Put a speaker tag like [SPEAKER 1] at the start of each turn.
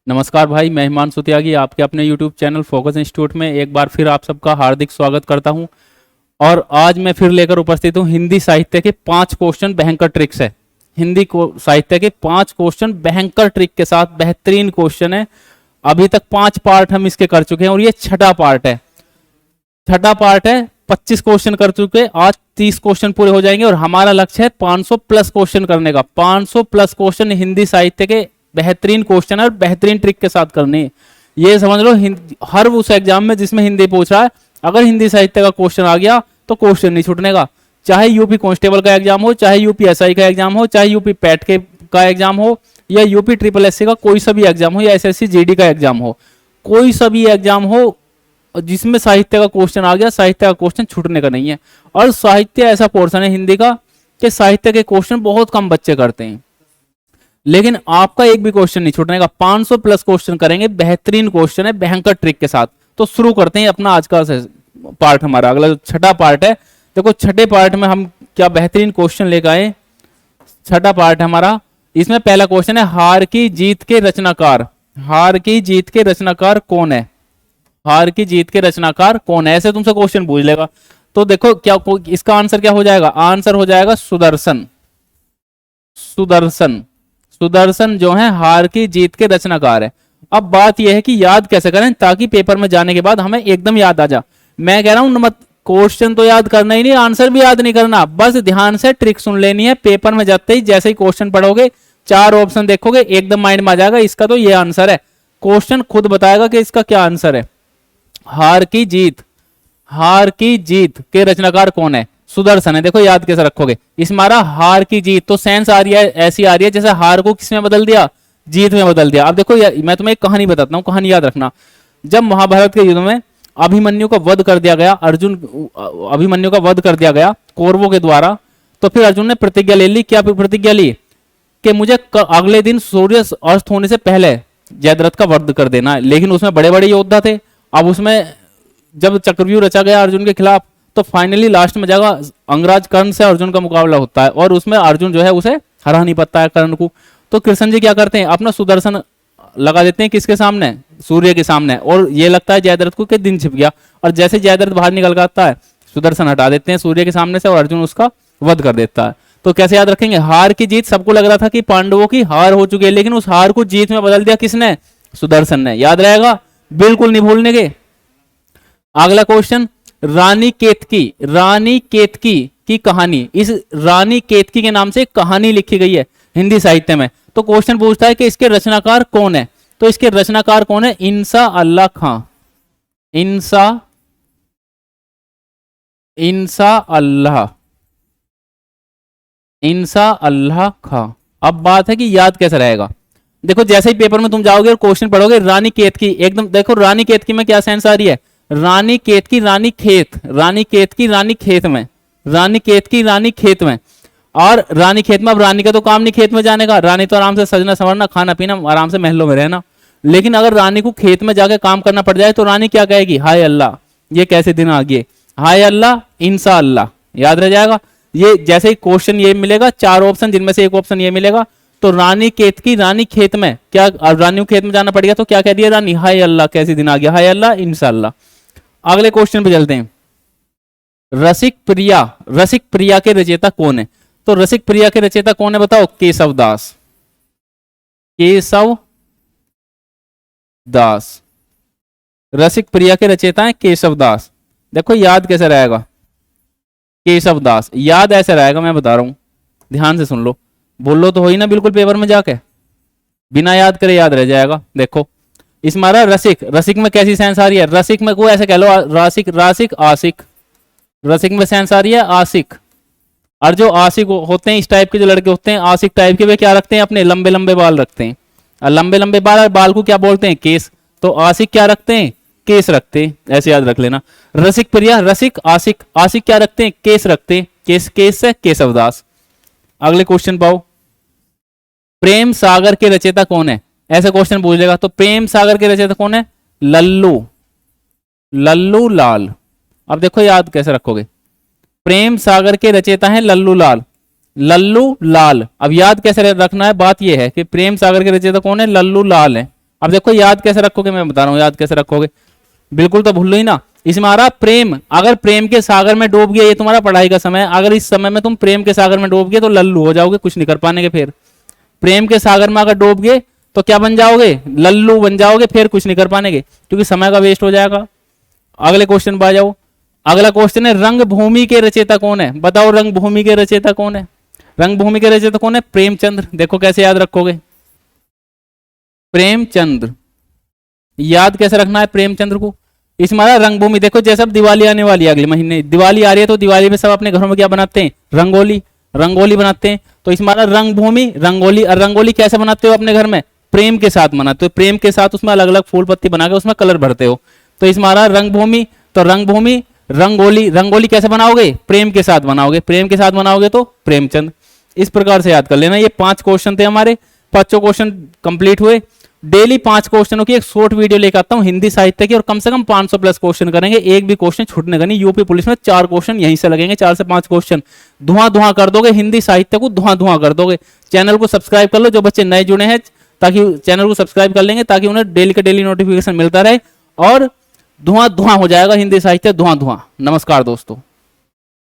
[SPEAKER 1] नमस्कार भाई, मैं हिमांशु त्यागी आपके अपने YouTube चैनल फोकस इंस्टीट्यूट में एक बार फिर आप सबका हार्दिक स्वागत करता हूं। और आज मैं फिर लेकर उपस्थित हूं हिंदी साहित्य के 5 क्वेश्चन भयंकर ट्रिक्स है। हिंदी को साहित्य के 5 क्वेश्चन भयंकर ट्रिक के साथ बेहतरीन क्वेश्चन है। अभी तक 5 पार्ट हम इसके कर चुके हैं और ये छठा पार्ट है। 25 क्वेश्चन कर चुके, आज 30 क्वेश्चन पूरे हो जाएंगे और हमारा लक्ष्य है 500 प्लस क्वेश्चन करने का। 500 प्लस क्वेश्चन हिंदी साहित्य के बेहतरीन क्वेश्चन और बेहतरीन ट्रिक के साथ करने। ये समझ लो हर उस एग्जाम में जिसमें हिंदी पूछ रहा है, अगर हिंदी साहित्य का क्वेश्चन आ गया तो क्वेश्चन नहीं छूटने का। चाहे यूपी कांस्टेबल का एग्जाम हो, चाहे यूपी एसआई का एग्जाम हो, चाहे यूपी पैट के का एग्जाम हो, या यूपी ट्रिपल एससी का कोई सा भी एग्जाम हो, या एसएससी जीडी का एग्जाम हो, कोई सा भी एग्जाम हो जिसमें साहित्य का क्वेश्चन आ गया, साहित्य का क्वेश्चन छूटने का नहीं है। और साहित्य ऐसा पोर्शन है हिंदी का कि साहित्य के क्वेश्चन बहुत कम बच्चे करते हैं, लेकिन आपका एक भी क्वेश्चन नहीं छूटने का। 500 प्लस क्वेश्चन करेंगे, बेहतरीन क्वेश्चन है भयंकर ट्रिक के साथ। तो शुरू करते हैं अपना आज का पार्ट। हमारा अगला जो छठा पार्ट है, देखो छठे पार्ट में हम क्या बेहतरीन क्वेश्चन लेकर आए। छठा पार्ट है हमारा, इसमें पहला क्वेश्चन है हार की जीत के रचनाकार। हार की जीत के रचनाकार कौन है? हार की जीत के रचनाकार कौन है, ऐसे तुमसे क्वेश्चन पूछ लेगा। तो देखो क्या इसका आंसर क्या हो जाएगा? आंसर हो जाएगा सुदर्शन। सुदर्शन सुदर्शन जो है हार की जीत के रचनाकार है। अब बात यह है कि याद कैसे करें ताकि पेपर में जाने के बाद हमें एकदम याद आ जा। मैं कह रहा हूं मत क्वेश्चन तो याद करना ही नहीं, आंसर भी याद नहीं करना, बस ध्यान से ट्रिक सुन लेनी है। पेपर में जाते ही जैसे ही क्वेश्चन पढ़ोगे, 4 ऑप्शन देखोगे, एकदम माइंड में आ जाएगा इसका तो ये आंसर है। क्वेश्चन खुद बताएगा कि इसका क्या आंसर है। हार की जीत के रचनाकार कौन है? सुदर्शन है। देखो याद कैसे रखोगे, इस मारा हार की जीत, तो सेंस आ रही है, ऐसी आ रही है जैसे हार को किसमें बदल दिया, जीत में बदल दिया। अब देखो मैं तुम्हें एक कहानी बताता हूँ, कहानी याद रखना। जब महाभारत के युद्ध में अभिमन्यु का वध कर दिया गया, अभिमन्यु का वध कर दिया गया कौरवों के द्वारा, तो फिर अर्जुन ने प्रतिज्ञा ले ली। क्या प्रतिज्ञा ली? कि मुझे अगले दिन सूर्य अस्त होने से पहले जयद्रथ का वध कर देना है। लेकिन उसमें बड़े बड़े योद्धा थे। अब उसमें जब चक्रव्यूह रचा गया अर्जुन के खिलाफ, तो फाइनली लास्ट में जाकर अंगराज कर्ण से अर्जुन का मुकाबला होता है और उसमें अर्जुन जो है उसे हरा नहीं पाता है कर्ण को। तो कृष्ण जी क्या करते हैं, अपना सुदर्शन लगा देते हैं किसके सामने? सूर्य के सामने। और ये लगता है जयद्रथ को कि दिन छिप गया, और जैसे जयद्रथ बाहर निकल आता है, सुदर्शन हटा देते हैं सूर्य के सामने से और अर्जुन उसका वध कर देता है। तो कैसे याद रखेंगे? हार की जीत, सबको लग रहा था कि पांडवों की हार हो चुकी है, लेकिन उस हार को जीत में बदल दिया किसने? सुदर्शन ने। याद रहेगा, बिल्कुल नहीं भूलने के। अगला क्वेश्चन, रानी केतकी की कहानी। इस रानी केतकी के नाम से एक कहानी लिखी गई है हिंदी साहित्य में। तो क्वेश्चन पूछता है कि इसके रचनाकार कौन है? तो इसके रचनाकार कौन है? इंसा अल्लाह खां। इंसा अल्लाह खां। अब बात है कि याद कैसे रहेगा। देखो जैसे ही पेपर में तुम जाओगे और क्वेश्चन पढ़ोगे, रानी केतकी, एकदम देखो रानी केतकी में क्या सेंस आ रही है? रानी केतकी रानी खेत, रानी केतकी रानी खेत में, रानी केतकी रानी खेत में। और रानी खेत में, अब रानी का तो काम नहीं खेत में जाने का, रानी तो आराम से सजना संवरना, खाना पीना, आराम से महलों में रहना। लेकिन अगर रानी को खेत में जाके काम करना पड़ जाए तो रानी क्या कहेगी? हाय अल्लाह, ये कैसे दिन आ गए, हाय अल्लाह, इंसा अल्लाह। याद रह जाएगा। ये जैसे ही क्वेश्चन ये मिलेगा, 4 ऑप्शन जिनमें से एक ऑप्शन ये मिलेगा, तो रानी केतकी रानी खेत में, क्या रानी को खेत में जाना पड़ेगा तो क्या कह दिया रानी? हाय अल्लाह, कैसे दिन आ गया, हाय अल्लाह, इंसा अल्लाह। अगले क्वेश्चन पे चलते हैं। रसिक प्रिया के रचयिता कौन है? तो रसिक प्रिया के रचयिता कौन है बताओ? केशव दास। रसिक प्रिया के रचयिता है केशव दास। देखो याद कैसे रहेगा? केशव दास याद ऐसे रहेगा, मैं बता रहा हूं, ध्यान से सुन लो। बोलो तो हो ही ना बिल्कुल पेपर में जाके, बिना याद करे याद रह जाएगा। देखो इस मारा रसिक में कैसी सेंस आ रही है? रसिक में को ऐसे कह लो, रासिक आशिक। रसिक में सेंस आ रही है आशिक। और जो आशिक होते हैं, इस टाइप के जो लड़के होते हैं आशिक टाइप के, वे क्या रखते हैं? अपने लंबे लंबे बाल रखते हैं। और लंबे लंबे बाल को क्या बोलते हैं? केस। तो आशिक क्या रखते हैं? केस रखते हैं, ऐसे याद रख लेना। रसिक प्रिया, रसिक, आशिक क्या रखते हैं? केस रखते हैं। केस से केशवदास। अगले क्वेश्चन पाओ। प्रेम सागर के रचयिता कौन है? ऐसा क्वेश्चन पूछ लेगा। तो प्रेम सागर के रचयिता कौन है? लल्लू लाल। अब देखो याद कैसे रखोगे। प्रेम सागर के रचयिता हैं लल्लू लाल। अब याद कैसे रखना है? बात यह है कि प्रेम सागर के रचयिता कौन है? लल्लू लाल है। अब देखो याद कैसे रखोगे, मैं बता रहा हूँ याद कैसे रखोगे, बिल्कुल तो भूल लो ही ना। इसमें आ रहा प्रेम, अगर प्रेम के सागर में डूब गया, ये तुम्हारा पढ़ाई का समय है, अगर इस समय में तुम प्रेम के सागर में डूब गए तो लल्लू हो जाओगे, कुछ नहीं कर पाएंगे। फिर प्रेम के सागर में अगर डूब गए तो क्या बन जाओगे, लल्लू बन जाओगे, फिर कुछ नहीं कर पाएंगे क्योंकि समय का वेस्ट हो जाएगा। अगले क्वेश्चन पर आ जाओ। अगला क्वेश्चन है रंगभूमि के रचयिता कौन है, बताओ रंगभूमि के रचयिता कौन है। रंगभूमि के रचयिता कौन है, प्रेमचंद्र। देखो कैसे याद रखोगे, प्रेमचंद्र। याद कैसे रखना है प्रेमचंद्र को, इसमें रंगभूमि। देखो जैसे अब दिवाली आने वाली है, अगले महीने दिवाली आ रही है, तो दिवाली में सब अपने घरों में क्या बनाते हैं, रंगोली, रंगोली बनाते हैं। तो इसमें रंगभूमि, रंगोली। और रंगोली कैसे बनाते हो अपने घर में, प्रेम के साथ बनाते हो, प्रेम के साथ उसमें अलग अलग फूल पत्ती बना के उसमें कलर भरते हो। तो इसमें रंगभूमि, तो रंगभूमि, रंगोली। रंगोली कैसे बनाओगे, प्रेम के साथ बनाओगे, प्रेम के साथ बनाओगे तो प्रेमचंद। इस प्रकार से याद कर लेना। ये 5 क्वेश्चन थे हमारे, 5 क्वेश्चन कंप्लीट हुए। डेली 5 क्वेश्चनों की एक शॉर्ट वीडियो लेकर आता हूं हिंदी साहित्य की, और कम से कम 500 प्लस क्वेश्चन करेंगे, एक भी क्वेश्चन छूटने का नहीं। यूपी पुलिस में 4 क्वेश्चन यहीं से लगेंगे, 4 से 5 क्वेश्चन धुआं धुआं कर दोगे, हिंदी साहित्य को धुआं धुआं कर दोगे। चैनल को सब्सक्राइब कर लो, जो बच्चे नए जुड़े हैं, ताकि चैनल को सब्सक्राइब कर लेंगे, ताकि उन्हें डेली का डेली नोटिफिकेशन मिलता रहे, और धुआं धुआं हो जाएगा हिंदी साहित्य, धुआं धुआं। नमस्कार दोस्तों।